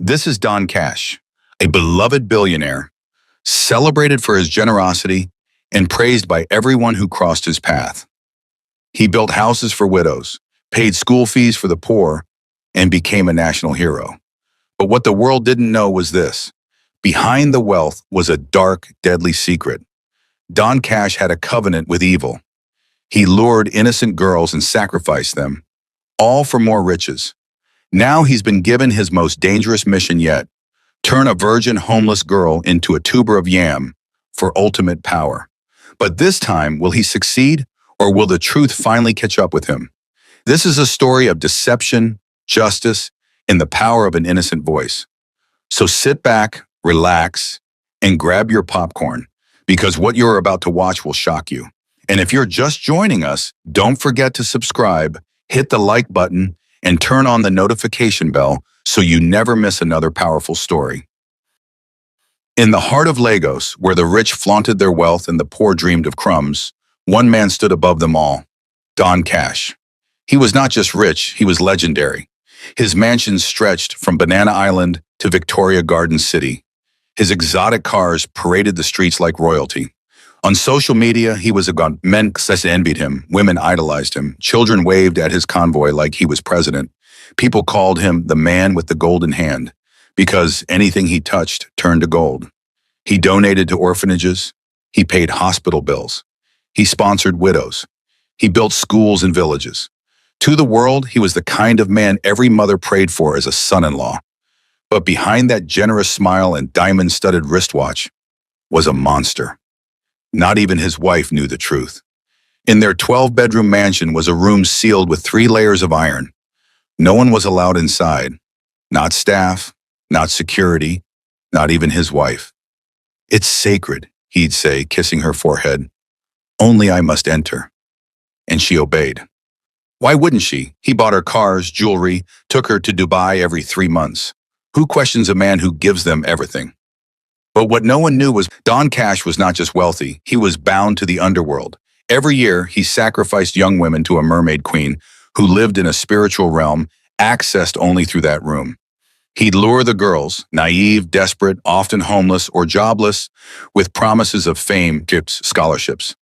This is Don Cash, a beloved billionaire, celebrated for his generosity and praised by everyone who crossed his path. He built houses for widows, paid school fees for the poor, and became a national hero. But what the world didn't know was this. Behind the wealth was a dark, deadly secret. Don Cash had a covenant with evil. He lured innocent girls and sacrificed them, all for more riches. Now he's been given his most dangerous mission yet: turn a virgin homeless girl into a tuber of yam for ultimate power. But this time, will he succeed, or will the truth finally catch up with him? This is a story of deception, justice, and the power of an innocent voice. So sit back, relax, and grab your popcorn, because what you're about to watch will shock you. And if you're just joining us, don't forget to subscribe, hit the like button, and turn on the notification bell so you never miss another powerful story. In the heart of Lagos, where the rich flaunted their wealth and the poor dreamed of crumbs, one man stood above them all: Don Cash. He was not just rich, he was legendary. His mansions stretched from Banana Island to Victoria Garden City. His exotic cars paraded the streets like royalty. On social media, he was a god. Men envied him, women idolized him, children waved at his convoy like he was president. People called him the man with the golden hand, because anything he touched turned to gold. He donated to orphanages. He paid hospital bills. He sponsored widows. He built schools and villages. To the world, he was the kind of man every mother prayed for as a son-in-law. But behind that generous smile and diamond-studded wristwatch was a monster. Not even his wife knew the truth. In their 12-bedroom mansion was a room sealed with 3 layers of iron. No one was allowed inside. Not staff, not security, not even his wife. "It's sacred," he'd say, kissing her forehead. "Only I must enter." And she obeyed. Why wouldn't she? He bought her cars, jewelry, took her to Dubai every 3 months. Who questions a man who gives them everything? But what no one knew was Don Cash was not just wealthy, he was bound to the underworld. Every year, he sacrificed young women to a mermaid queen who lived in a spiritual realm accessed only through that room. He'd lure the girls, naive, desperate, often homeless or jobless, with promises of fame, gifts, scholarships.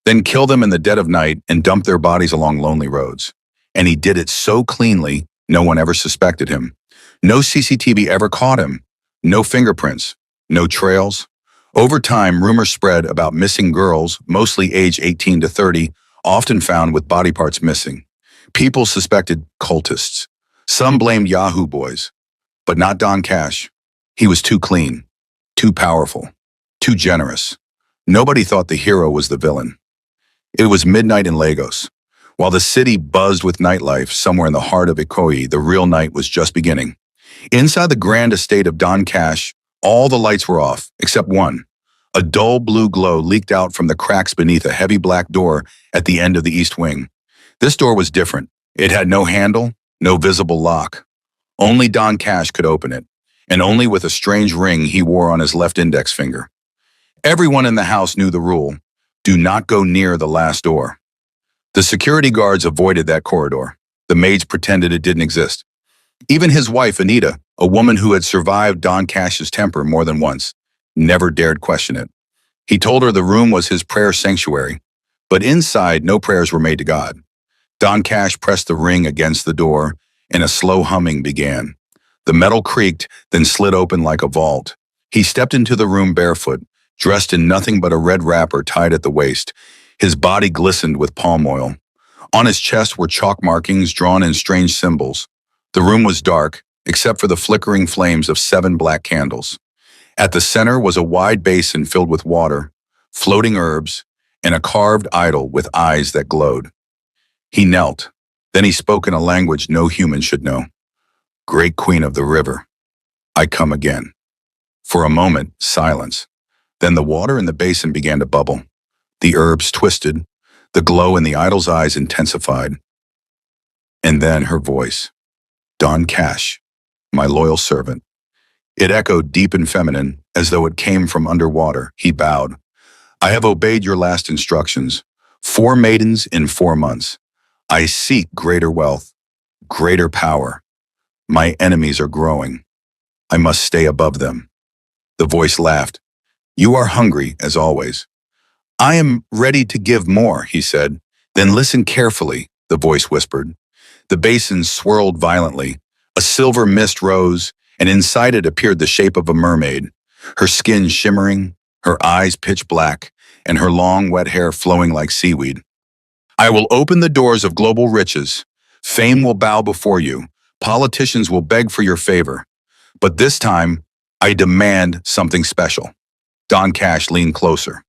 Then kill them in the dead of night and dump their bodies along lonely roads. And he did it so cleanly, no one ever suspected him. No CCTV ever caught him. No fingerprints. No trails. Over time, rumors spread about missing girls, mostly age 18 to 30, often found with body parts missing. People suspected cultists. Some blamed Yahoo boys. But not Don Cash. He was too clean, too powerful, too generous. Nobody thought the hero was the villain. It was midnight in Lagos. While the city buzzed with nightlife somewhere in the heart of Ikoyi, the real night was just beginning. Inside the grand estate of Don Cash, all the lights were off, except one. A dull blue glow leaked out from the cracks beneath a heavy black door at the end of the east wing. This door was different. It had no handle, no visible lock. Only Don Cash could open it, and only with a strange ring he wore on his left index finger. Everyone in the house knew the rule: do not go near the last door. The security guards avoided that corridor. The maids pretended it didn't exist. Even his wife, Anita, a woman who had survived Don Cash's temper more than once, never dared question it. He told her the room was his prayer sanctuary, but inside no prayers were made to God. Don Cash pressed the ring against the door, and a slow humming began. The metal creaked, then slid open like a vault. He stepped into the room barefoot, dressed in nothing but a red wrapper tied at the waist. His body glistened with palm oil. On his chest were chalk markings drawn in strange symbols. The room was dark, except for the flickering flames of 7 black candles. At the center was a wide basin filled with water, floating herbs, and a carved idol with eyes that glowed. He knelt. Then he spoke in a language no human should know. "Great Queen of the River, I come again." For a moment, silence. Then the water in the basin began to bubble. The herbs twisted. The glow in the idol's eyes intensified. And then her voice. "Don Cash, my loyal servant." It echoed deep and feminine, as though it came from underwater. He bowed. "I have obeyed your last instructions. 4 maidens in 4 months. I seek greater wealth, greater power. My enemies are growing. I must stay above them. The voice laughed. You are hungry, as always. I am ready to give more, he said. Then listen carefully, the voice whispered. The basin swirled violently. A silver mist rose, and inside it appeared the shape of a mermaid, her skin shimmering, her eyes pitch black, and her long, wet hair flowing like seaweed. I will open the doors of global riches. Fame will bow before you. Politicians will beg for your favor. But this time, I demand something special. Don Cash leaned closer.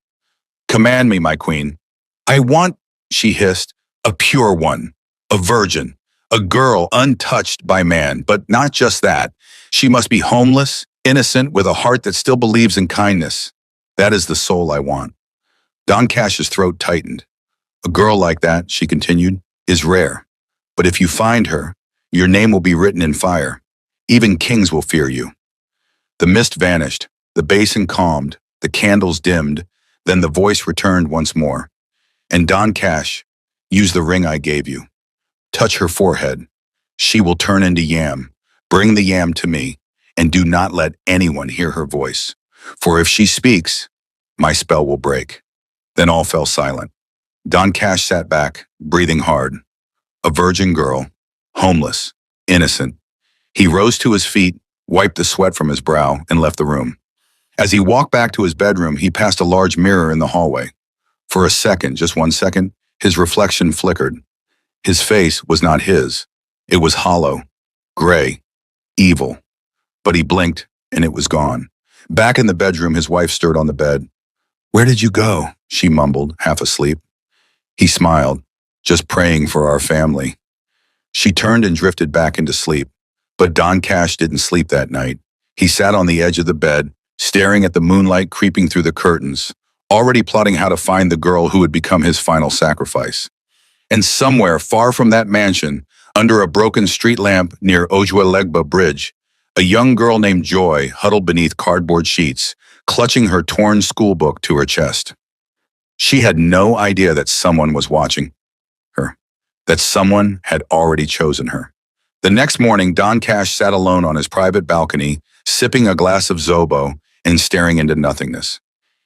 Command me, my queen. I want, she hissed, a pure one, a virgin, a girl untouched by man. But not just that. She must be homeless, innocent, with a heart that still believes in kindness. That is the soul I want. Don Cash's throat tightened. A girl like that, she continued, is rare. But if you find her, your name will be written in fire. Even kings will fear you. The mist vanished, the basin calmed, the candles dimmed, then the voice returned once more. And Don Cash, use the ring I gave you. Touch her forehead. She will turn into yam. Bring the yam to me, and do not let anyone hear her voice. For if she speaks, my spell will break. Then all fell silent. Don Cash sat back, breathing hard. A virgin girl, homeless, innocent. He rose to his feet, wiped the sweat from his brow, and left the room. As he walked back to his bedroom, he passed a large mirror in the hallway. For a second, just 1 second, his reflection flickered. His face was not his. It was hollow, gray, evil. But he blinked, and it was gone. Back in the bedroom, his wife stirred on the bed. Where did you go? She mumbled, half asleep. He smiled, just praying for our family. She turned and drifted back into sleep. But Don Cash didn't sleep that night. He sat on the edge of the bed, staring at the moonlight creeping through the curtains, already plotting how to find the girl who would become his final sacrifice. And somewhere far from that mansion, under a broken street lamp near Ojuelegba Bridge, a young girl named Joy huddled beneath cardboard sheets, clutching her torn schoolbook to her chest. She had no idea that someone was watching her, that someone had already chosen her. The next morning, Don Cash sat alone on his private balcony, sipping a glass of Zobo and staring into nothingness.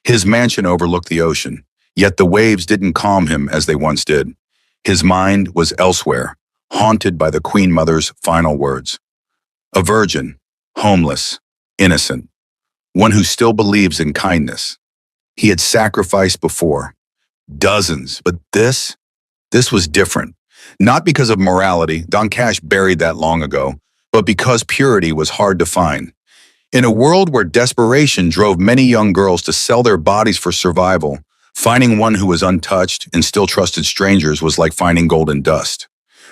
His mansion overlooked the ocean, yet the waves didn't calm him as they once did. His mind was elsewhere, haunted by the Queen Mother's final words. A virgin, homeless, innocent, one who still believes in kindness. He had sacrificed before, dozens, but this was different. Not because of morality, Don Cash buried that long ago, but because purity was hard to find. In a world where desperation drove many young girls to sell their bodies for survival, finding one who was untouched and still trusted strangers was like finding golden dust.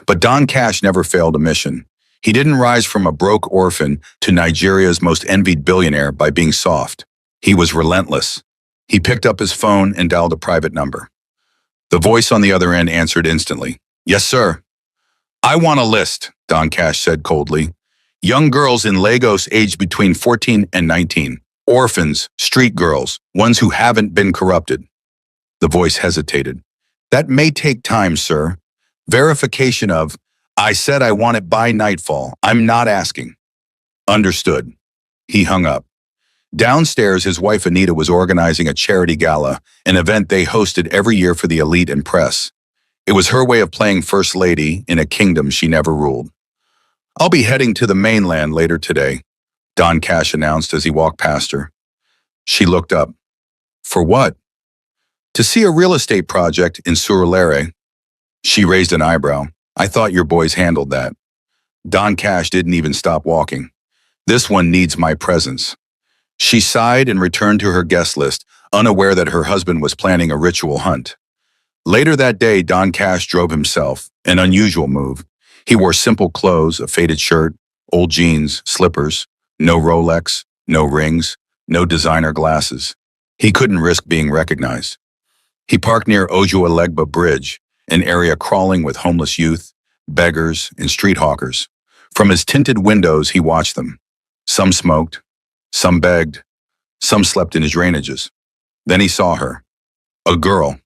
But Don Cash never failed a mission. He didn't rise from a broke orphan to Nigeria's most envied billionaire by being soft. He was relentless. He picked up his phone and dialed a private number. The voice on the other end answered instantly. Yes, sir. I want a list, Don Cash said coldly. Young girls in Lagos aged between 14 and 19. Orphans, street girls, ones who haven't been corrupted. The voice hesitated. That may take time, sir. Verification of, I said I want it by nightfall. I'm not asking. Understood. He hung up. Downstairs, his wife Anita was organizing a charity gala, an event they hosted every year for the elite and press. It was her way of playing First Lady in a kingdom she never ruled. I'll be heading to the mainland later today, Don Cash announced as he walked past her. She looked up. For what? To see a real estate project in Surulere. She raised an eyebrow. I thought your boys handled that. Don Cash didn't even stop walking. This one needs my presence. She sighed and returned to her guest list, unaware that her husband was planning a ritual hunt. Later that day, Don Cash drove himself, an unusual move. He wore simple clothes, a faded shirt, old jeans, slippers, no Rolex, no rings, no designer glasses. He couldn't risk being recognized. He parked near Ojuelegba Bridge, an area crawling with homeless youth, beggars, and street hawkers. From his tinted windows, he watched them. Some smoked, some begged, some slept in his drainages. Then he saw her, a girl.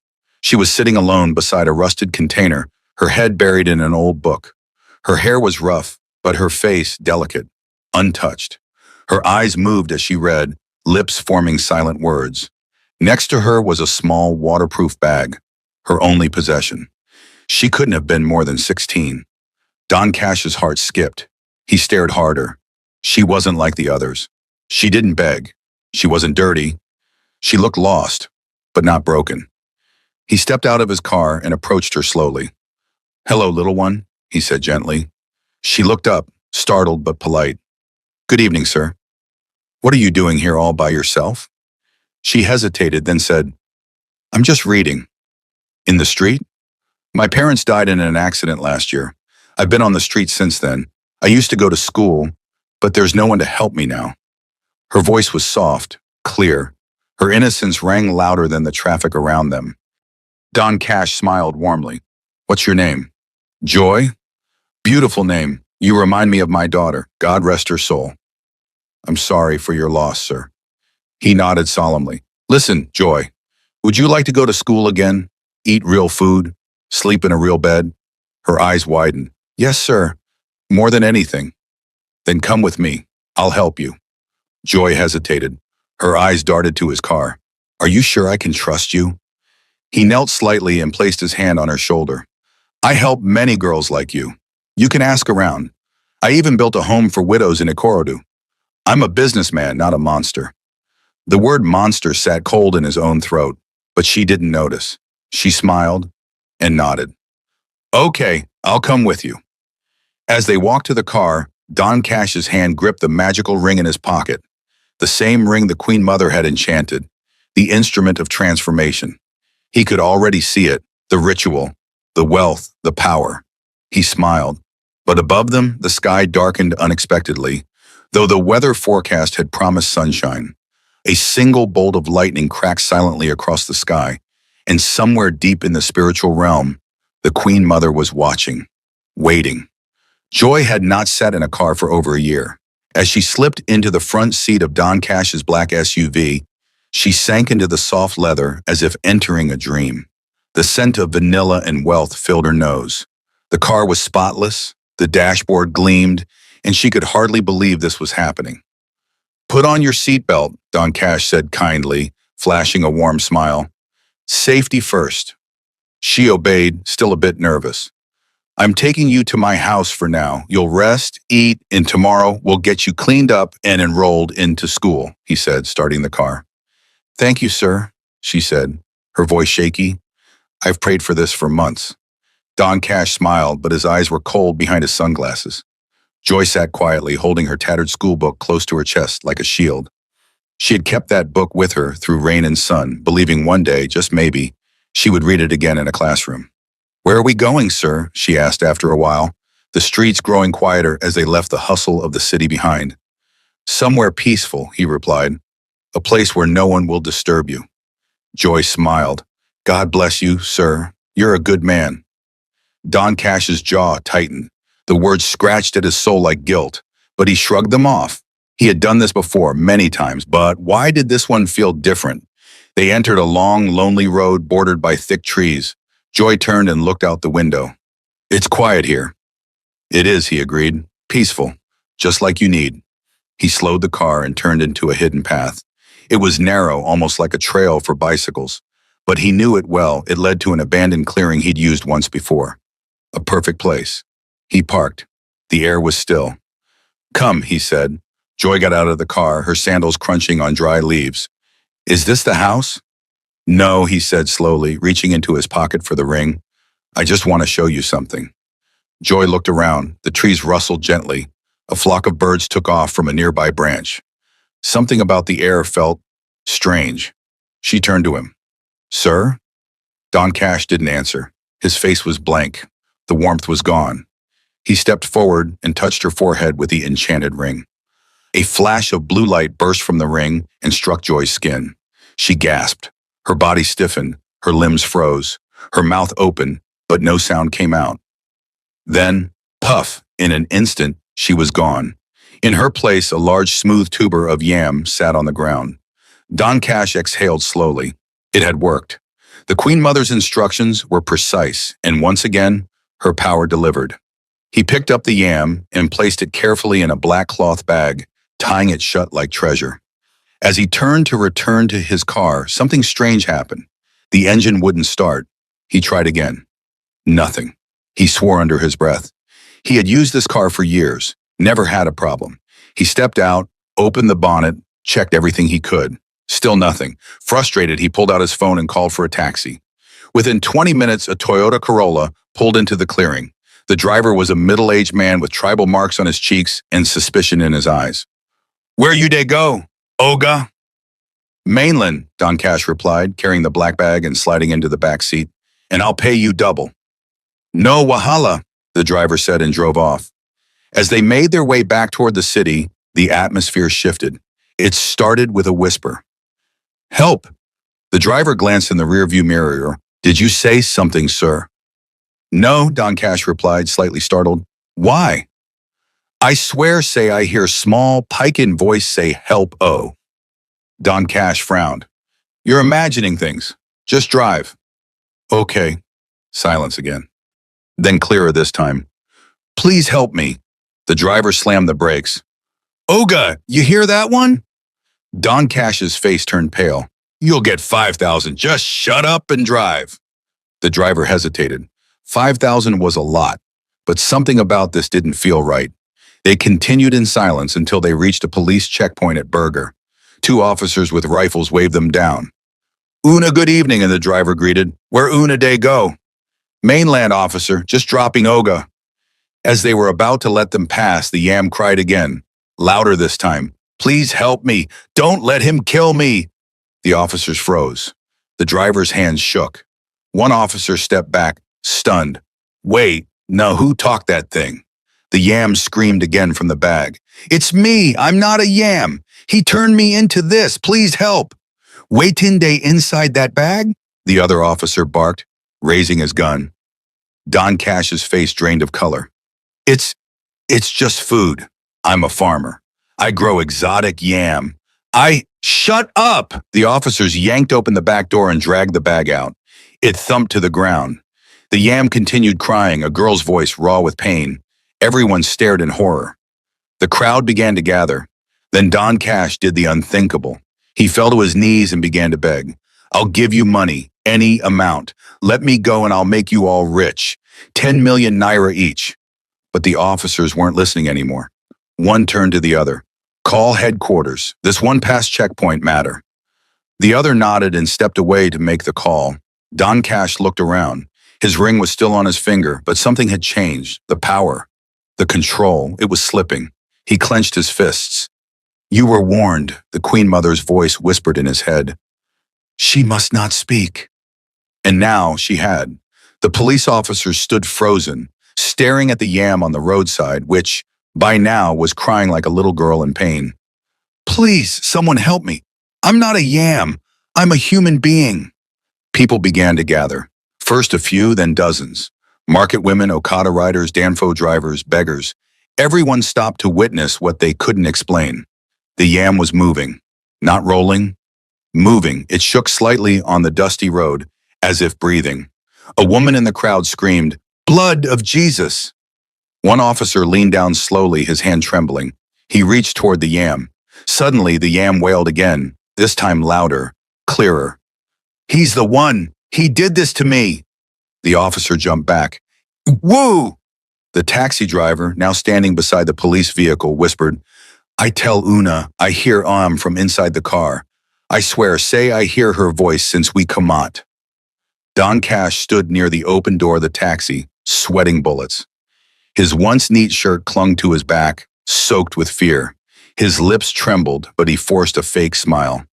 She was sitting alone beside a rusted container, her head buried in an old book. Her hair was rough, but her face delicate, untouched. Her eyes moved as she read, lips forming silent words. Next to her was a small, waterproof bag, her only possession. She couldn't have been more than 16. Don Cash's heart skipped. He stared harder. She wasn't like the others. She didn't beg. She wasn't dirty. She looked lost, but not broken. He stepped out of his car and approached her slowly. "Hello, little one," he said gently. She looked up, startled but polite. "Good evening, sir. What are you doing here all by yourself?" She hesitated, then said, "I'm just reading." "In the street?" "My parents died in an accident last year. I've been on the street since then. I used to go to school, but there's no one to help me now." Her voice was soft, clear. Her innocence rang louder than the traffic around them. Don Cash smiled warmly. "What's your name?" "Joy?" "Beautiful name. You remind me of my daughter. God rest her soul." "I'm sorry for your loss, sir." He nodded solemnly. "Listen, Joy, would you like to go to school again? Eat real food? Sleep in a real bed?" Her eyes widened. "Yes, sir. More than anything." "Then come with me. I'll help you." Joy hesitated. Her eyes darted to his car. "Are you sure I can trust you?" He knelt slightly and placed his hand on her shoulder. "I help many girls like you. You can ask around. I even built a home for widows in Ikorodu. I'm a businessman, not a monster." The word monster sat cold in his own throat, but she didn't notice. She smiled and nodded. "Okay, I'll come with you." As they walked to the car, Don Cash's hand gripped the magical ring in his pocket, the same ring the Queen Mother had enchanted, the instrument of transformation. He could already see it, the ritual, the wealth, the power. He smiled, but above them the sky darkened unexpectedly, though the weather forecast had promised sunshine. A single bolt of lightning cracked silently across the sky, and somewhere deep in the spiritual realm, the Queen Mother was watching, waiting. Joy had not sat in a car for over a year. As she slipped into the front seat of Don Cash's black SUV, she sank into the soft leather as if entering a dream. The scent of vanilla and wealth filled her nose. The car was spotless, the dashboard gleamed, and she could hardly believe this was happening. "Put on your seatbelt," Don Cash said kindly, flashing a warm smile. "Safety first." She obeyed, still a bit nervous. "I'm taking you to my house for now. You'll rest, eat, and tomorrow we'll get you cleaned up and enrolled into school," he said, starting the car. "Thank you, sir," she said, her voice shaky. "I've prayed for this for months." Don Cash smiled, but his eyes were cold behind his sunglasses. Joy sat quietly, holding her tattered schoolbook close to her chest like a shield. She had kept that book with her through rain and sun, believing one day, just maybe, she would read it again in a classroom. "Where are we going, sir?" she asked after a while, the streets growing quieter as they left the hustle of the city behind. "Somewhere peaceful," he replied, "a place where no one will disturb you." Joy smiled. "God bless you, sir. You're a good man." Don Cash's jaw tightened. The words scratched at his soul like guilt, but he shrugged them off. He had done this before, many times, but why did this one feel different? They entered a long, lonely road bordered by thick trees. Joy turned and looked out the window. "It's quiet here." "It is," he agreed. "Peaceful, just like you need." He slowed the car and turned into a hidden path. It was narrow, almost like a trail for bicycles, but he knew it well. It led to an abandoned clearing he'd used once before. A perfect place. He parked. The air was still. "Come," he said. Joy got out of the car, her sandals crunching on dry leaves. "Is this the house?" "No," he said slowly, reaching into his pocket for the ring. "I just want to show you something." Joy looked around. The trees rustled gently. A flock of birds took off from a nearby branch. Something about the air felt strange. She turned to him. "Sir?" Don Cash didn't answer. His face was blank. The warmth was gone. He stepped forward and touched her forehead with the enchanted ring. A flash of blue light burst from the ring and struck Joy's skin. She gasped. Her body stiffened. Her limbs froze. Her mouth opened, but no sound came out. Then, puff, in an instant, she was gone. In her place, a large smooth tuber of yam sat on the ground. Don Cash exhaled slowly. It had worked. The Queen Mother's instructions were precise, and once again, her power delivered. He picked up the yam and placed it carefully in a black cloth bag, tying it shut like treasure. As he turned to return to his car, something strange happened. The engine wouldn't start. He tried again. Nothing. He swore under his breath. He had used this car for years, never had a problem. He stepped out, opened the bonnet, checked everything he could. Still nothing. Frustrated, he pulled out his phone and called for a taxi. Within 20 minutes, a Toyota Corolla pulled into the clearing. The driver was a middle-aged man with tribal marks on his cheeks and suspicion in his eyes. "Where you dey go, Oga?" "Mainland," Don Cash replied, carrying the black bag and sliding into the back seat. "And I'll pay you double." "No wahala," the driver said and drove off. As they made their way back toward the city, the atmosphere shifted. It started with a whisper. "Help!" The driver glanced in the rearview mirror. "Did you say something, sir?" "No," Don Cash replied, slightly startled. "Why?" "I swear say I hear small, pike-in voice say help, oh." Don Cash frowned. "You're imagining things. Just drive." "Okay." Silence again. Then clearer this time. "Please help me." The driver slammed the brakes. "Oga, you hear that one?" Don Cash's face turned pale. "You'll get 5,000. Just shut up and drive." The driver hesitated. 5,000 was a lot, but something about this didn't feel right. They continued in silence until they reached a police checkpoint at Berger. 2 officers with rifles waved them down. "Una, good evening," and the driver greeted. "Where Una dey go?" "Mainland, officer, just dropping Oga." As they were about to let them pass, the yam cried again, louder this time. "Please help me. Don't let him kill me." The officers froze. The driver's hands shook. One officer stepped back, stunned. "Wait, no, who talked that thing?" The yam screamed again from the bag. "It's me. I'm not a yam. He turned me into this. Please help." "Waitin' day inside that bag?" the other officer barked, raising his gun. Don Cash's face drained of color. It's just food. I'm a farmer. I grow exotic yam. Shut up!" The officers yanked open the back door and dragged the bag out. It thumped to the ground. The yam continued crying, a girl's voice raw with pain. Everyone stared in horror. The crowd began to gather. Then Don Cash did the unthinkable. He fell to his knees and began to beg. "I'll give you money, any amount. Let me go and I'll make you all rich. 10 million naira each." But the officers weren't listening anymore. One turned to the other. "Call headquarters. This one past checkpoint matter." The other nodded and stepped away to make the call. Don Cash looked around. His ring was still on his finger, but something had changed. The power, the control, it was slipping. He clenched his fists. "You were warned," the Queen Mother's voice whispered in his head. She must not speak. And now she had. The police officers stood frozen, staring at the yam on the roadside, which, by now, was crying like a little girl in pain. "Please, someone help me. I'm not a yam. I'm a human being." People began to gather. First a few, then dozens. Market women, Okada riders, Danfo drivers, beggars. Everyone stopped to witness what they couldn't explain. The yam was moving. Not rolling. Moving. It shook slightly on the dusty road, as if breathing. A woman in the crowd screamed, "Blood of Jesus!" One officer leaned down slowly, his hand trembling. He reached toward the yam. Suddenly, the yam wailed again, this time louder, clearer. "He's the one! He did this to me!" The officer jumped back. "Woo!" The taxi driver, now standing beside the police vehicle, whispered, "I tell Una, I hear from inside the car. I swear, say I hear her voice since we come out." Don Cash stood near the open door of the taxi, sweating bullets. His once neat shirt clung to his back, soaked with fear. His lips trembled, but he forced a fake smile.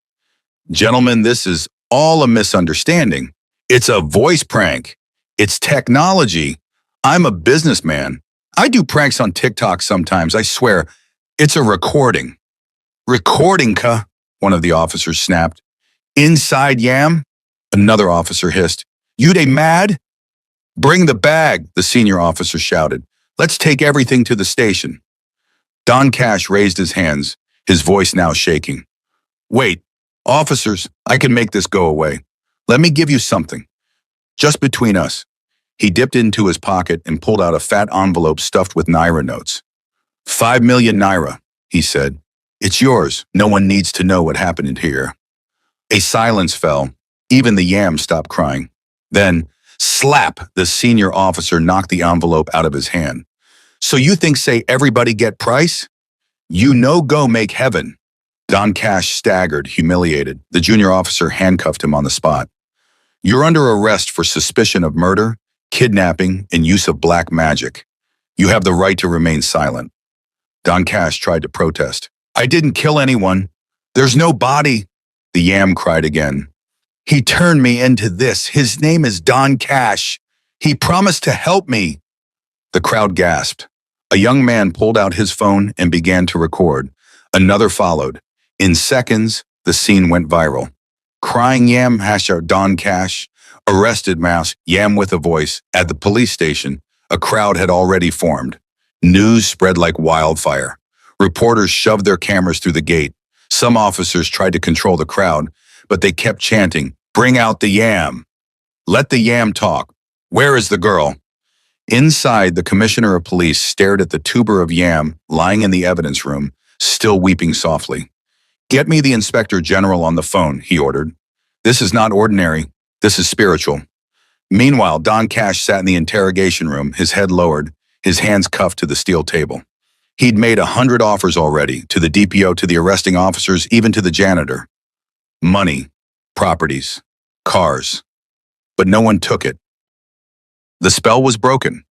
"Gentlemen, this is all a misunderstanding. It's a voice prank. It's technology. I'm a businessman. I do pranks on TikTok sometimes, I swear. It's a recording." "Recording, ka?" one of the officers snapped. "Inside yam?" Another officer hissed. "You dey mad?" "Bring the bag," the senior officer shouted. "Let's take everything to the station." Don Cash raised his hands, his voice now shaking. "Wait, officers, I can make this go away. Let me give you something. Just between us." He dipped into his pocket and pulled out a fat envelope stuffed with naira notes. 5 million naira, he said. It's yours. No one needs to know what happened here. A silence fell. Even the yam stopped crying. Then, slap, the senior officer knocked the envelope out of his hand. So you think say everybody get price? You no go make heaven. Don Cash staggered, humiliated. The junior officer handcuffed him on the spot. You're under arrest for suspicion of murder, kidnapping, and use of black magic. You have the right to remain silent. Don Cash tried to protest. I didn't kill anyone. There's no body. The yam cried again. He turned me into this. His name is Don Cash. He promised to help me. The crowd gasped. A young man pulled out his phone and began to record. Another followed. In seconds, the scene went viral. Crying yam hashtag Don Cash, arrested mouse, yam with a voice. At the police station, a crowd had already formed. News spread like wildfire. Reporters shoved their cameras through the gate. Some officers tried to control the crowd, but they kept chanting, "Bring out the yam. Let the yam talk. Where is the girl?" Inside, the commissioner of police stared at the tuber of yam lying in the evidence room, still weeping softly. Get me the inspector general on the phone, he ordered. This is not ordinary. This is spiritual. Meanwhile, Don Cash sat in the interrogation room, his head lowered, his hands cuffed to the steel table. He'd made 100 offers already, to the DPO, to the arresting officers, even to the janitor. Money, properties, cars. But no one took it. The spell was broken.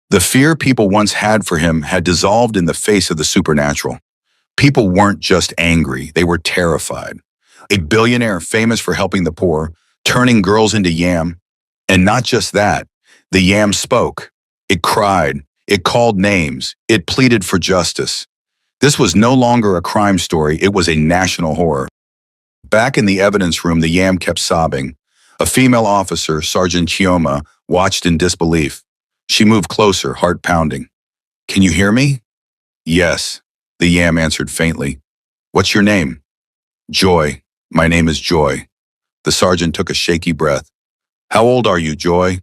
The fear people once had for him had dissolved in the face of the supernatural. People weren't just angry, they were terrified. A billionaire famous for helping the poor, turning girls into yam. And not just that, the yam spoke. It cried, it called names, it pleaded for justice. This was no longer a crime story, it was a national horror. Back in the evidence room, the yam kept sobbing. A female officer, Sergeant Chioma, watched in disbelief. She moved closer, heart pounding. Can you hear me? Yes, the yam answered faintly. What's your name? Joy. My name is Joy. The sergeant took a shaky breath. How old are you, Joy?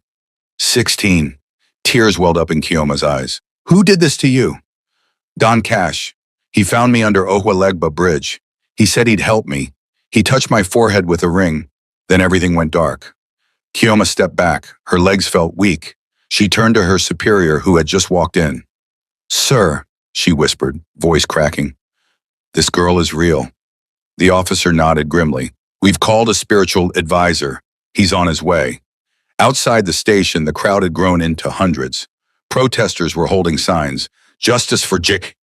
16. Tears welled up in Chioma's eyes. Who did this to you? Don Cash. He found me under Ohualegba Bridge. He said he'd help me. He touched my forehead with a ring. Then everything went dark. Chioma stepped back. Her legs felt weak. She turned to her superior, who had just walked in. Sir, she whispered, voice cracking. This girl is real. The officer nodded grimly. We've called a spiritual advisor. He's on his way. Outside the station, the crowd had grown into hundreds. Protesters were holding signs. Justice for Jick.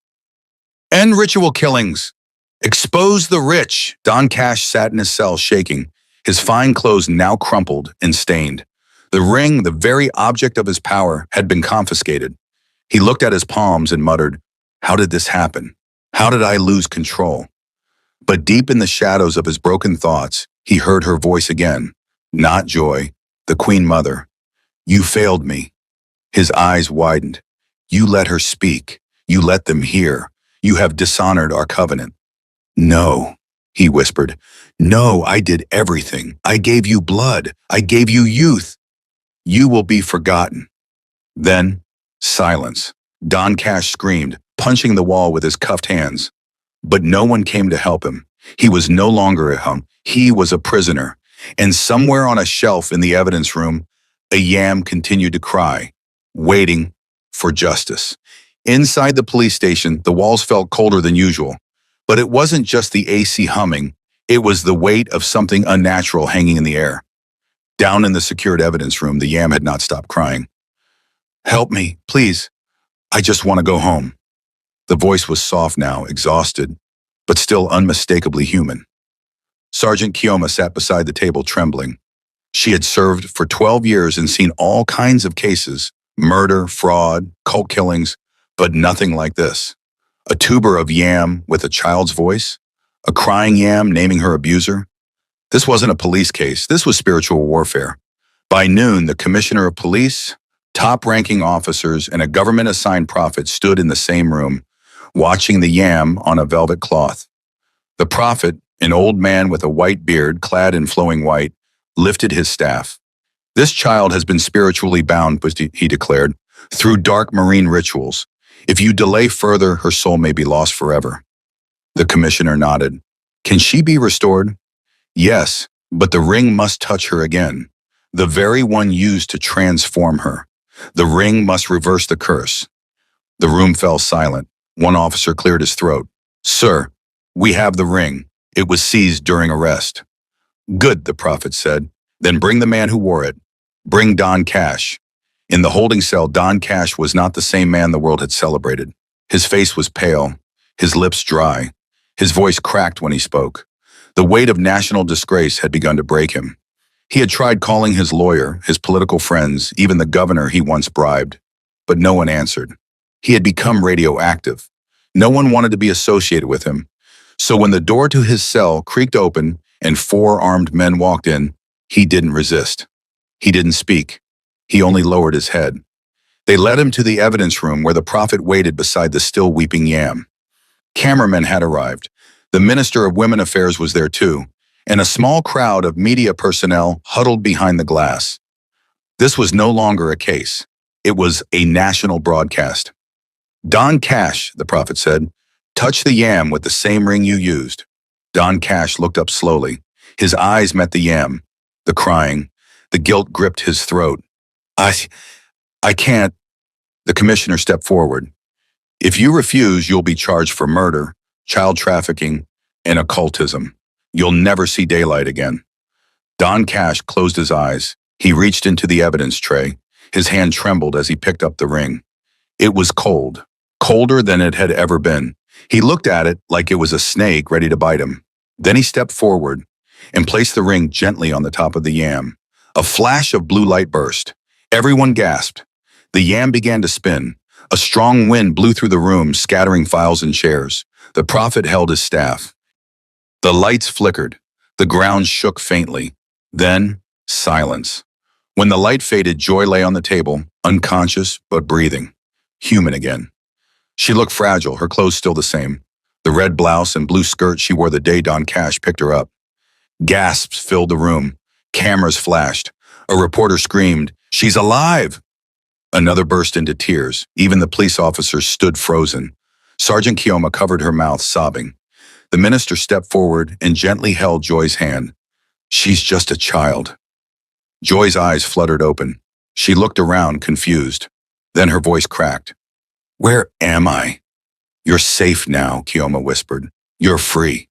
End ritual killings. Expose the rich. Don Cash sat in his cell shaking, his fine clothes now crumpled and stained. The ring, the very object of his power, had been confiscated. He looked at his palms and muttered, how did this happen? How did I lose control? But deep in the shadows of his broken thoughts, he heard her voice again. Not Joy, the Queen Mother. You failed me. His eyes widened. You let her speak. You let them hear. You have dishonored our covenant. No, he whispered. No, I did everything. I gave you blood. I gave you youth. You will be forgotten. Then, silence. Don Cash screamed, punching the wall with his cuffed hands. But no one came to help him. He was no longer at home. He was a prisoner. And somewhere on a shelf in the evidence room, a yam continued to cry, waiting for justice. Inside the police station, the walls felt colder than usual. But it wasn't just the AC humming. It was the weight of something unnatural hanging in the air. Down in the secured evidence room, the yam had not stopped crying. Help me, please. I just want to go home. The voice was soft now, exhausted, but still unmistakably human. Sergeant Chioma sat beside the table trembling. She had served for 12 years and seen all kinds of cases, murder, fraud, cult killings, but nothing like this. A tuber of yam with a child's voice, a crying yam naming her abuser. This wasn't a police case, this was spiritual warfare. By noon, the commissioner of police, top-ranking officers, and a government-assigned prophet stood in the same room, watching the yam on a velvet cloth. The prophet, an old man with a white beard clad in flowing white, lifted his staff. This child has been spiritually bound, he declared, through dark marine rituals. If you delay further, her soul may be lost forever. The commissioner nodded. Can she be restored? Yes, but the ring must touch her again. The very one used to transform her. The ring must reverse the curse. The room fell silent. One officer cleared his throat. Sir, we have the ring. It was seized during arrest. Good, the prophet said. Then bring the man who wore it. Bring Don Cash. In the holding cell, Don Cash was not the same man the world had celebrated. His face was pale, his lips dry. His voice cracked when he spoke. The weight of national disgrace had begun to break him. He had tried calling his lawyer, his political friends, even the governor he once bribed. But no one answered. He had become radioactive. No one wanted to be associated with him. So when the door to his cell creaked open and 4 armed men walked in, he didn't resist. He didn't speak. He only lowered his head. They led him to the evidence room where the prophet waited beside the still weeping Yam. Cameramen had arrived. The Minister of Women Affairs was there too, and a small crowd of media personnel huddled behind the glass. This was no longer a case. It was a national broadcast. Don Cash, the prophet said, touch the Yam with the same ring you used. Don Cash looked up slowly. His eyes met the Yam. The crying, the guilt gripped his throat. I can't. The commissioner stepped forward. If you refuse, you'll be charged for murder, child trafficking, and occultism. You'll never see daylight again. Don Cash closed his eyes. He reached into the evidence tray. His hand trembled as he picked up the ring. It was cold, colder than it had ever been. He looked at it like it was a snake ready to bite him. Then he stepped forward and placed the ring gently on the top of the Yam. A flash of blue light burst. Everyone gasped. The Yam began to spin. A strong wind blew through the room, scattering files and chairs. The prophet held his staff. The lights flickered. The ground shook faintly. Then, silence. When the light faded, Joy lay on the table, unconscious but breathing. Human again. She looked fragile, her clothes still the same. The red blouse and blue skirt she wore the day Don Cash picked her up. Gasps filled the room. Cameras flashed. A reporter screamed, "She's alive!" Another burst into tears. Even the police officers stood frozen. Sergeant Kioma covered her mouth, sobbing. The minister stepped forward and gently held Joy's hand. She's just a child. Joy's eyes fluttered open. She looked around, confused. Then her voice cracked. Where am I? You're safe now, Kioma whispered. You're free.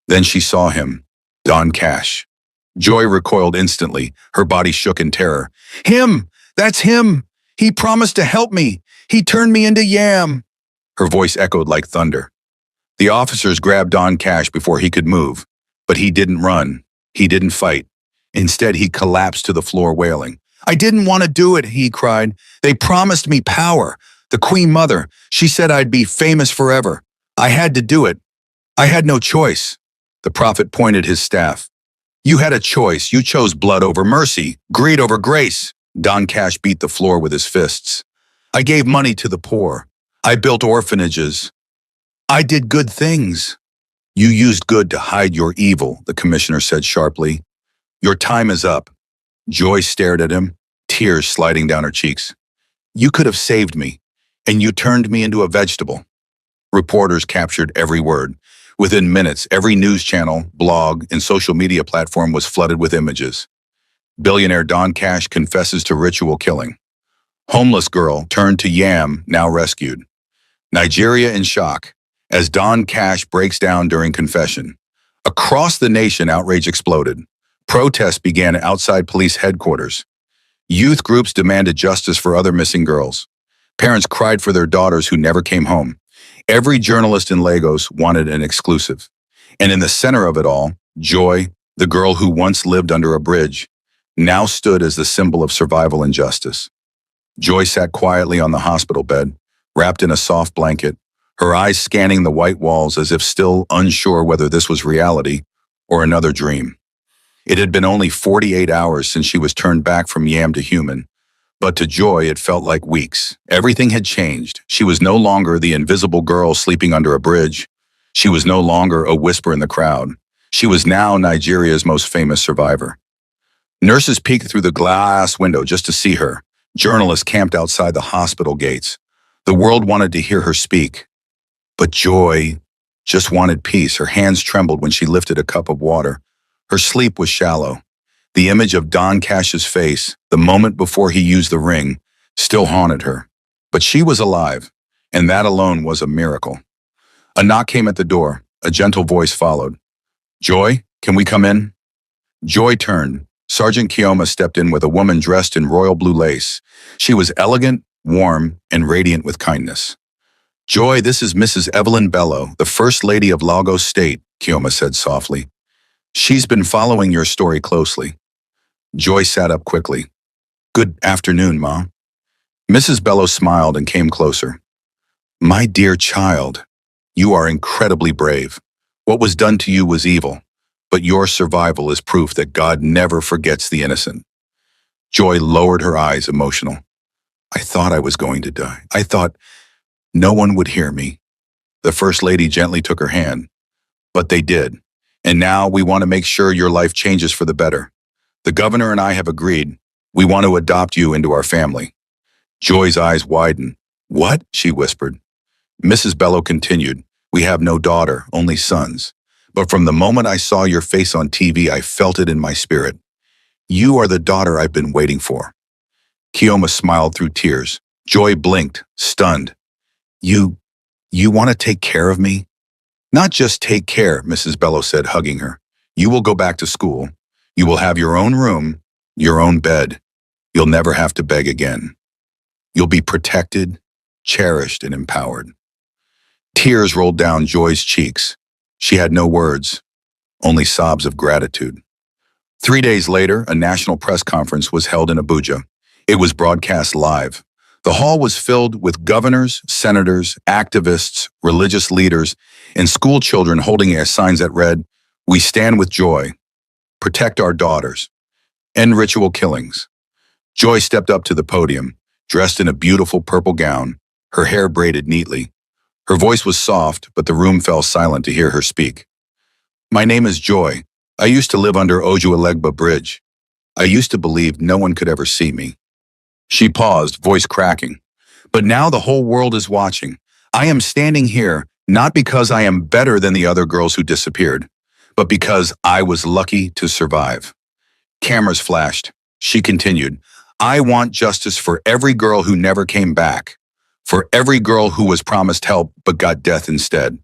Then she saw him, Don Cash. Joy recoiled instantly. Her body shook in terror. Him! That's him! He promised to help me! He turned me into Yam! Her voice echoed like thunder. The officers grabbed Don Cash before he could move. But he didn't run. He didn't fight. Instead, he collapsed to the floor wailing. I didn't want to do it, he cried. They promised me power. The Queen Mother. She said I'd be famous forever. I had to do it. I had no choice. The prophet pointed his staff. You had a choice. You chose blood over mercy, greed over grace. Don Cash beat the floor with his fists. I gave money to the poor. I built orphanages. I did good things. You used good to hide your evil, the commissioner said sharply. Your time is up. Joy stared at him, tears sliding down her cheeks. You could have saved me, and you turned me into a vegetable. Reporters captured every word. Within minutes, every news channel, blog, and social media platform was flooded with images. Billionaire Don Cash confesses to ritual killing. Homeless girl turned to Yam, now rescued. Nigeria in shock, as Don Cash breaks down during confession. Across the nation, outrage exploded. Protests began outside police headquarters. Youth groups demanded justice for other missing girls. Parents cried for their daughters who never came home. Every journalist in Lagos wanted an exclusive. And in the center of it all, Joy, the girl who once lived under a bridge, now stood as the symbol of survival and justice. Joy sat quietly on the hospital bed, wrapped in a soft blanket, her eyes scanning the white walls as if still unsure whether this was reality or another dream. It had been only 48 hours since she was turned back from Yam to human, but to Joy it felt like weeks. Everything had changed. She was no longer the invisible girl sleeping under a bridge. She was no longer a whisper in the crowd. She was now Nigeria's most famous survivor. Nurses peeked through the glass window just to see her. Journalists camped outside the hospital gates. The world wanted to hear her speak. But Joy, just wanted peace. Her hands trembled when she lifted a cup of water. Her sleep was shallow. The image of Don Cash's face, the moment before he used the ring, still haunted her. But she was alive, and that alone was a miracle. A knock came at the door. A gentle voice followed. "Joy, can we come in?" Joy turned. Sergeant Keoma stepped in with a woman dressed in royal blue lace. She was elegant, warm, and radiant with kindness. "Joy, this is Mrs. Evelyn Bello, the First Lady of Lagos State," Keoma said softly. "She's been following your story closely." Joy sat up quickly. "Good afternoon, Ma." Mrs. Bello smiled and came closer. "My dear child, you are incredibly brave. What was done to you was evil, but your survival is proof that God never forgets the innocent." Joy lowered her eyes, emotional. "I thought I was going to die. I thought no one would hear me." The First Lady gently took her hand. "But they did. And now we want to make sure your life changes for the better. The governor and I have agreed. We want to adopt you into our family." Joy's eyes widened. "What?" she whispered. Mrs. Bello continued. "We have no daughter, only sons. But from the moment I saw your face on TV, I felt it in my spirit. You are the daughter I've been waiting for." Keoma smiled through tears. Joy blinked, stunned. You want to take care of me?" "Not just take care," Mrs. Bello said, hugging her. "You will go back to school. You will have your own room, your own bed. You'll never have to beg again. You'll be protected, cherished, and empowered." Tears rolled down Joy's cheeks. She had no words, only sobs of gratitude. 3 days later, a national press conference was held in Abuja. It was broadcast live. The hall was filled with governors, senators, activists, religious leaders, and school children holding signs that read, "We stand with Joy. Protect our daughters. End ritual killings." Joy stepped up to the podium, dressed in a beautiful purple gown, her hair braided neatly. Her voice was soft, but the room fell silent to hear her speak. "My name is Joy. I used to live under Ojuelegba Bridge. I used to believe no one could ever see me." She paused, voice cracking. "But now the whole world is watching. I am standing here not because I am better than the other girls who disappeared, but because I was lucky to survive." Cameras flashed. She continued, "I want justice for every girl who never came back, for every girl who was promised help but got death instead.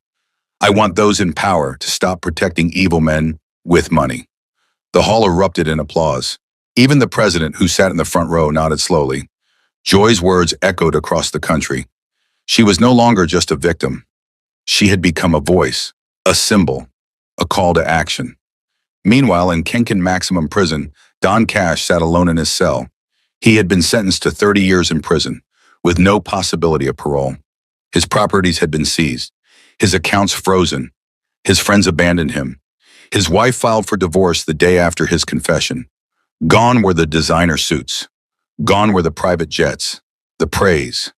I want those in power to stop protecting evil men with money." The hall erupted in applause. Even the president, who sat in the front row, nodded slowly. Joy's words echoed across the country. She was no longer just a victim. She had become a voice, a symbol, a call to action. Meanwhile, in Kenken Maximum Prison, Don Cash sat alone in his cell. He had been sentenced to 30 years in prison, with no possibility of parole. His properties had been seized, his accounts frozen, his friends abandoned him. His wife filed for divorce the day after his confession. Gone were the designer suits. Gone were the private jets, the praise,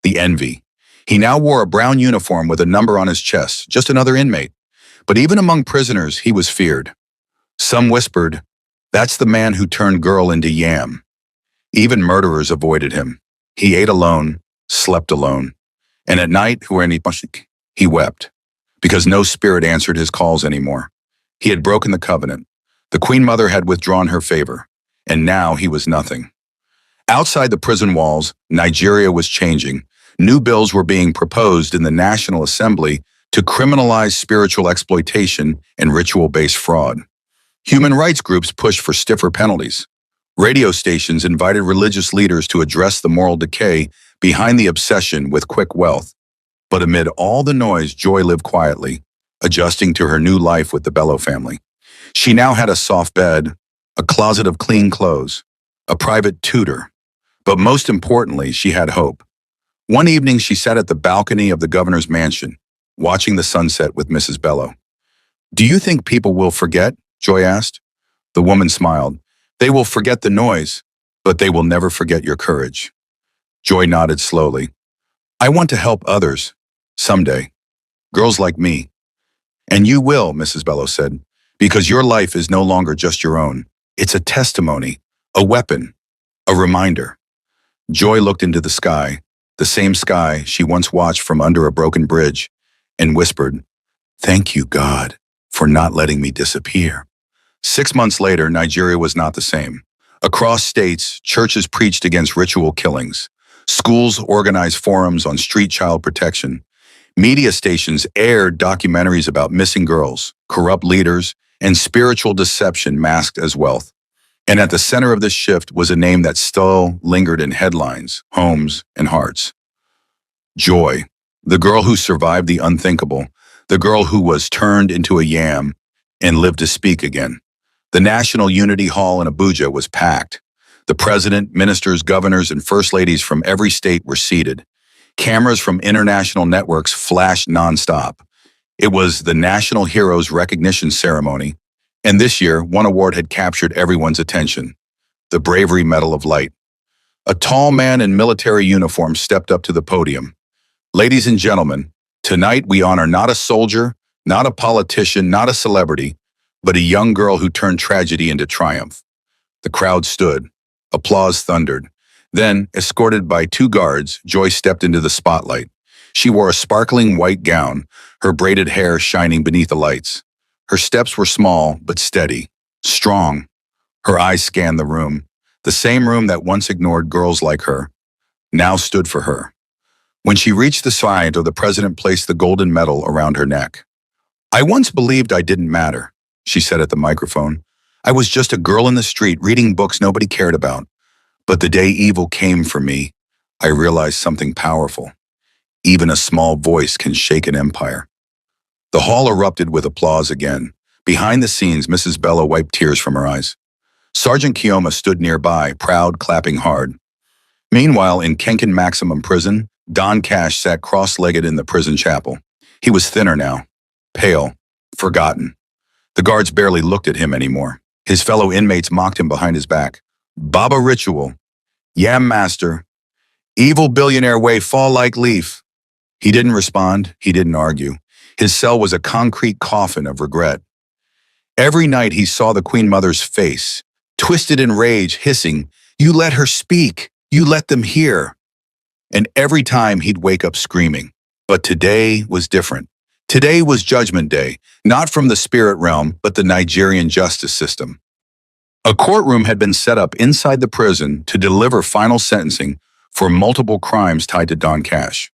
the envy. He now wore a brown uniform with a number on his chest, just another inmate. But even among prisoners, he was feared. Some whispered, "That's the man who turned girl into yam." Even murderers avoided him. He ate alone, slept alone. And at night, he wept, because no spirit answered his calls anymore. He had broken the covenant. The Queen Mother had withdrawn her favor, and now he was nothing. Outside the prison walls, Nigeria was changing. New bills were being proposed in the National Assembly to criminalize spiritual exploitation and ritual-based fraud. Human rights groups pushed for stiffer penalties. Radio stations invited religious leaders to address the moral decay behind the obsession with quick wealth. But amid all the noise, Joy lived quietly, adjusting to her new life with the Bello family. She now had a soft bed, a closet of clean clothes, a private tutor. But most importantly, she had hope. One evening, she sat at the balcony of the governor's mansion, watching the sunset with Mrs. Bello. "Do you think people will forget?" Joy asked. The woman smiled. "They will forget the noise, but they will never forget your courage." Joy nodded slowly. "I want to help others, someday. Girls like me." "And you will," Mrs. Bello said, "because your life is no longer just your own. It's a testimony, a weapon, a reminder." Joy looked into the sky, the same sky she once watched from under a broken bridge, and whispered, Thank you, God, for not letting me disappear. 6 months later, Nigeria was not the same. Across states, churches preached against ritual killings. Schools organized forums on street child protection. Media stations aired documentaries about missing girls, corrupt leaders, and spiritual deception masked as wealth. And at the center of this shift was a name that still lingered in headlines, homes, and hearts. Joy, the girl who survived the unthinkable, the girl who was turned into a yam and lived to speak again. The National Unity Hall in Abuja was packed. The president, ministers, governors, and first ladies from every state were seated. Cameras from international networks flashed nonstop. It was the National Heroes Recognition Ceremony, and this year, one award had captured everyone's attention: the Bravery Medal of Light. A tall man in military uniform stepped up to the podium. Ladies and gentlemen, tonight we honor not a soldier, not a politician, not a celebrity, but a young girl who turned tragedy into triumph. The crowd stood. Applause thundered. Then, escorted by 2 guards, Joy stepped into the spotlight. She wore a sparkling white gown, her braided hair shining beneath the lights. Her steps were small but steady, strong. Her eyes scanned the room. The same room that once ignored girls like her now stood for her. When she reached the side, the president placed the golden medal around her neck. "I once believed I didn't matter," she said at the microphone. "I was just a girl in the street reading books nobody cared about. But the day evil came for me, I realized something powerful. Even a small voice can shake an empire." The hall erupted with applause again. Behind the scenes, Mrs. Bello wiped tears from her eyes. Sergeant Kioma stood nearby, proud, clapping hard. Meanwhile, in Kenken Maximum Prison, Don Cash sat cross-legged in the prison chapel. He was thinner now, pale, forgotten. The guards barely looked at him anymore. His fellow inmates mocked him behind his back. "Baba Ritual, Yam Master, evil billionaire way fall like leaf." He didn't respond, he didn't argue. His cell was a concrete coffin of regret. Every night he saw the Queen Mother's face, twisted in rage, hissing, "You let her speak, you let them hear." And every time he'd wake up screaming. But today was different. Today was Judgment Day, not from the spirit realm, but the Nigerian justice system. A courtroom had been set up inside the prison to deliver final sentencing for multiple crimes tied to Don Cash.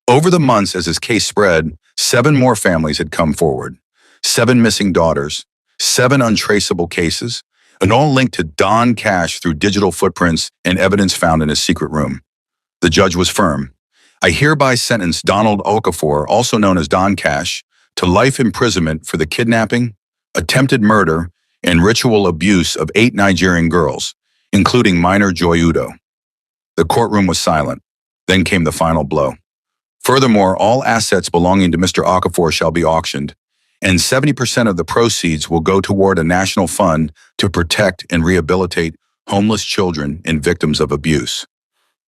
Over the months as his case spread, 7 more families had come forward. 7 missing daughters, 7 untraceable cases, and all linked to Don Cash through digital footprints and evidence found in his secret room. The judge was firm. "I hereby sentence Donald Okafor, also known as Don Cash, to life imprisonment for the kidnapping, attempted murder, and ritual abuse of 8 Nigerian girls, including minor Joy Udo." The courtroom was silent. Then came the final blow. Furthermore, all assets belonging to Mr. Okafor shall be auctioned, and 70% of the proceeds will go toward a national fund to protect and rehabilitate homeless children and victims of abuse.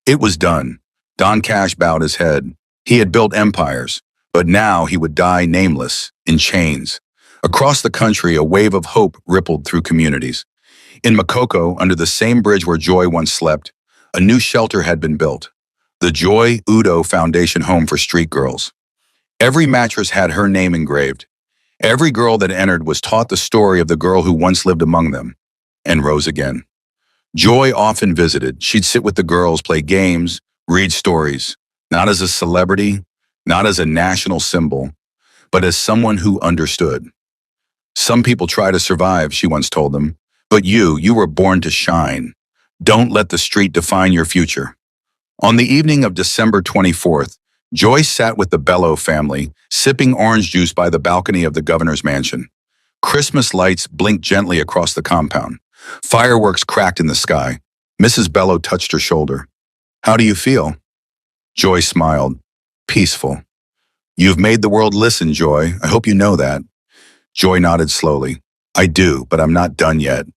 It was done. Don Cash bowed his head. He had built empires, but now he would die nameless, in chains. Across the country, a wave of hope rippled through communities. In Makoko, under the same bridge where Joy once slept, a new shelter had been built. The Joy Udo Foundation Home for Street Girls. Every mattress had her name engraved. Every girl that entered was taught the story of the girl who once lived among them and rose again. Joy often visited. She'd sit with the girls, play games, read stories, not as a celebrity, not as a national symbol, but as someone who understood. "Some people try to survive," she once told them, "but you were born to shine. Don't let the street define your future." On the evening of December 24th, Joy sat with the Bello family, sipping orange juice by the balcony of the governor's mansion. Christmas lights blinked gently across the compound. Fireworks cracked in the sky. Mrs. Bello touched her shoulder. "How do you feel?" Joy smiled. "Peaceful." "You've made the world listen, Joy. I hope you know that." Joy nodded slowly. "I do, but I'm not done yet."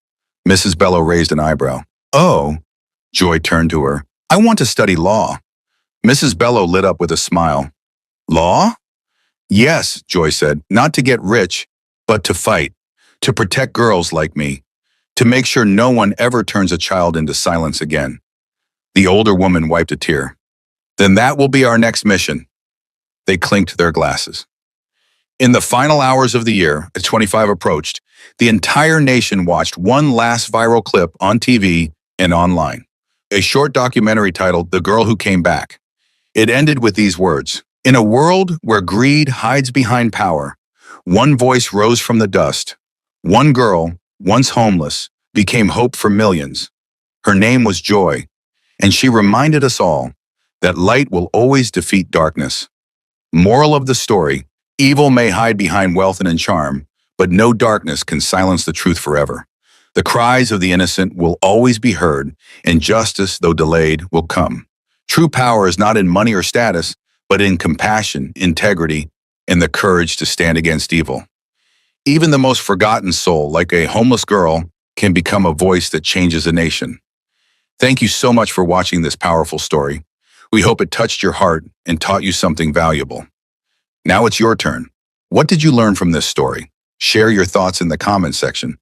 Mrs. Bello raised an eyebrow. "Oh." Joy turned to her. "I want to study law." Mrs. Bello lit up with a smile. "Law?" "Yes," Joy said, "not to get rich, but to fight, to protect girls like me, to make sure no one ever turns a child into silence again." The older woman wiped a tear. "Then that will be our next mission." They clinked their glasses. In the final hours of the year, as 25 approached, the entire nation watched one last viral clip on TV and online. A short documentary titled The Girl Who Came Back. It ended with these words: "In a world where greed hides behind power, one voice rose from the dust. One girl, once homeless, became hope for millions. Her name was Joy, and she reminded us all that light will always defeat darkness." Moral of the story: evil may hide behind wealth and charm, but no darkness can silence the truth forever. The cries of the innocent will always be heard, and justice, though delayed, will come. True power is not in money or status, but in compassion, integrity, and the courage to stand against evil. Even the most forgotten soul, like a homeless girl, can become a voice that changes a nation. Thank you so much for watching this powerful story. We hope it touched your heart and taught you something valuable. Now it's your turn. What did you learn from this story? Share your thoughts in the comments section.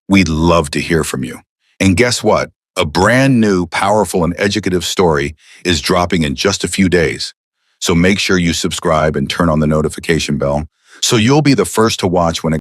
We'd love to hear from you. And guess what? A brand new, powerful, and educative story is dropping in just a few days. So make sure you subscribe and turn on the notification bell so you'll be the first to watch when it